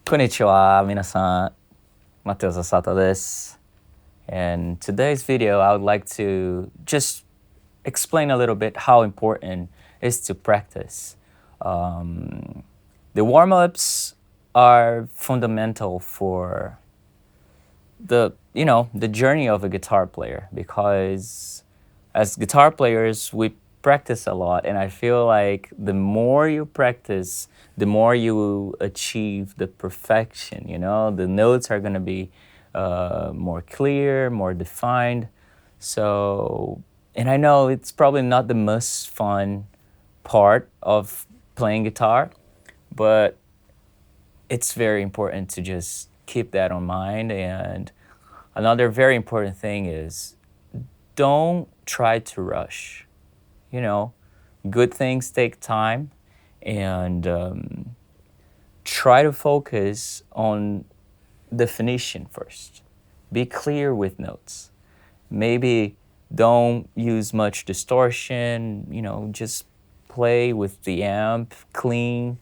こんにちは、皆さん。mateusasato です。And today's video, I would like to just explain a little bit how important it is to practice. The warm-ups are fundamental for the journey of a guitar player, because as guitar players, we practice a lot, and I feel like the more you practice, the more you achieve the perfection. The notes are going to be more clear, more defined. So, and I know it's probably not the most fun part of playing guitar, but it's very important to just keep that in mind. And another very important thing is don't try to rush. Good things take time, and try to focus on definition first. Be clear with notes. Maybe don't use much distortion, just play with the amp clean,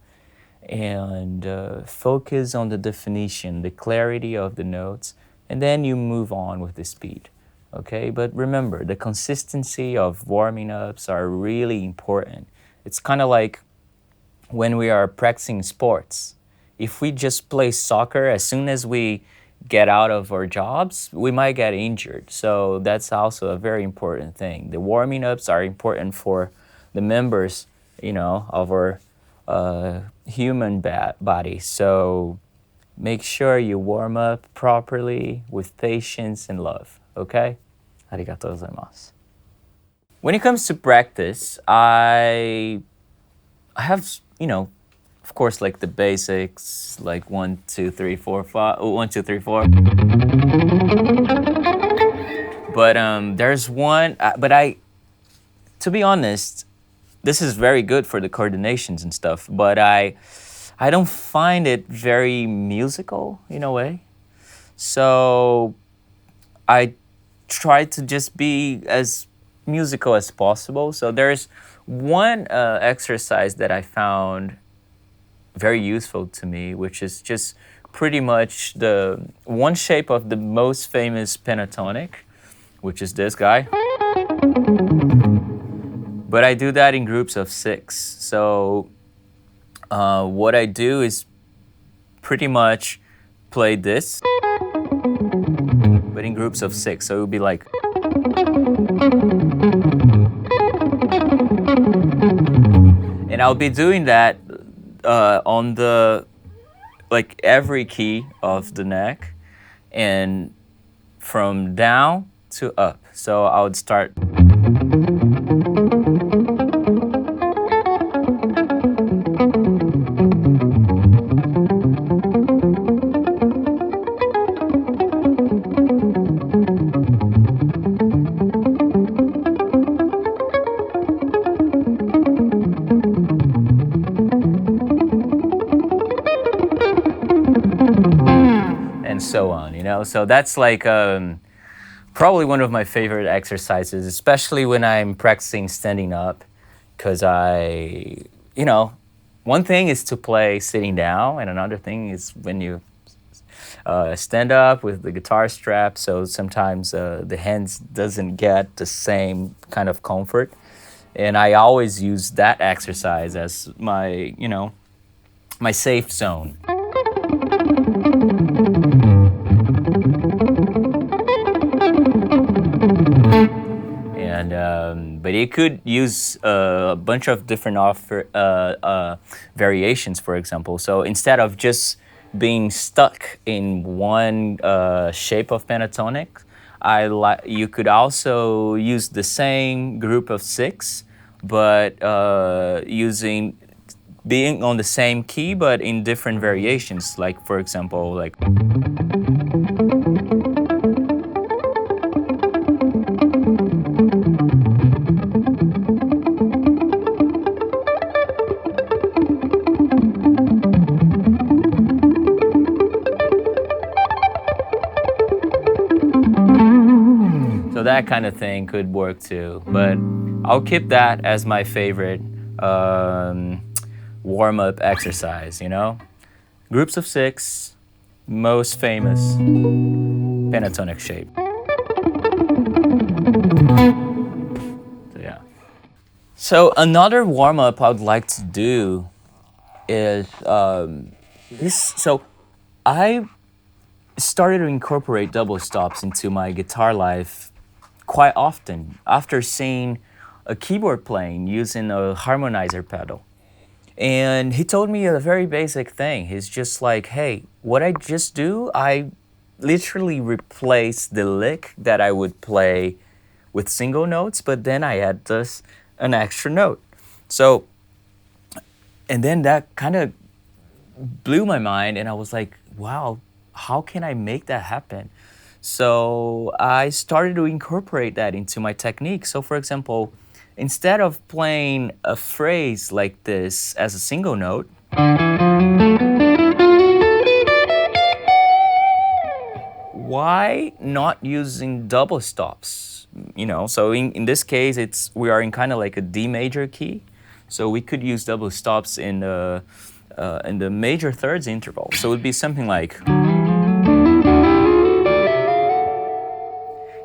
and focus on the definition, the clarity of the notes, and then you move on with the speed. Okay, but remember, the consistency of warming ups are really important. It's kind of like when we are practicing sports. If we just play soccer, as soon as we get out of our jobs, we might get injured. So that's also a very important thing. The warming ups are important for the members, of our human body. So make sure you warm up properly with patience and love. Okay? ありがとうございます。When it comes to practice, I have, of course, like the basics, like 1, 2, 3, 4, 5, 1, 2, 3, 4. But there's one, to be honest, this is very good for the coordinations and stuff, but I don't find it very musical in a way. So I try to just be as musical as possible. So there's one exercise that I found very useful to me, which is just pretty much the one shape of the most famous pentatonic, which is this guy. But I do that in groups of 6. So what I do is pretty much play this, but in groups of 6. So it would be like, and I'll be doing that on the, like, every key of the neck, and from down to up. So I would start. And so on, So that's like probably one of my favorite exercises, especially when I'm practicing standing up, because one thing is to play sitting down, and another thing is when you stand up with the guitar strap. So sometimes the hands doesn't get the same kind of comfort, and I always use that exercise as my, my safe zone. But you could use a bunch of different variations, for example. So instead of just being stuck in one shape of pentatonic, you could also use the same group of 6, but being on the same key, but in different variations. Like, for example, like. So that kind of thing could work too, but I'll keep that as my favorite warm-up exercise, groups of 6, most famous pentatonic shape. So yeah. So another warm-up I would like to do is this. So I started to incorporate double stops into my guitar life quite often after seeing a keyboard playing using a harmonizer pedal. And he told me a very basic thing. He's just like, hey, what I just do, I literally replace the lick that I would play with single notes, but then I add this an extra note. So, and then that kind of blew my mind, and I was like, wow, how can I make that happen? So I started to incorporate that into my technique. So for example, instead of playing a phrase like this as a single note, why not using double stops? You know, so in this case, we are in kind of like a D major key. So we could use double stops in the major thirds interval. So it would be something like,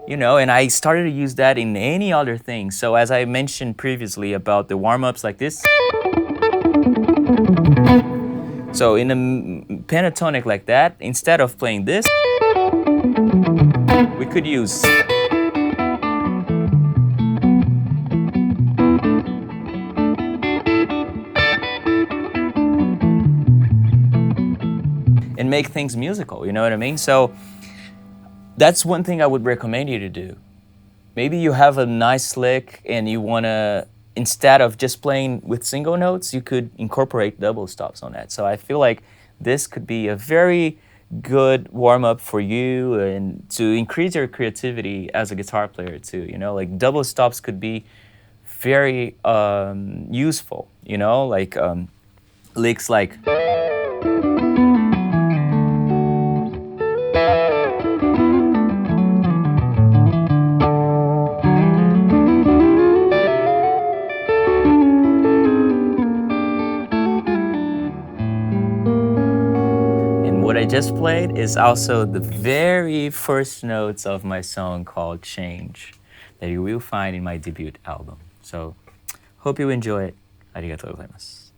you know, and I started to use that in any other thing. So as I mentioned previously about the warm-ups like this. So in a pentatonic like that, instead of playing this, we could use and make things musical, you know what I mean? So that's one thing I would recommend you to do. Maybe you have a nice lick and you want to, instead of just playing with single notes, you could incorporate double stops on that. So I feel like this could be a very good warm-up for you and to increase your creativity as a guitar player too. You know, like double stops could be very useful, you know, like licks like, what I just played is also the very first notes of my song called Change that you will find in my debut album. So, hope you enjoy it. ありがとうございます。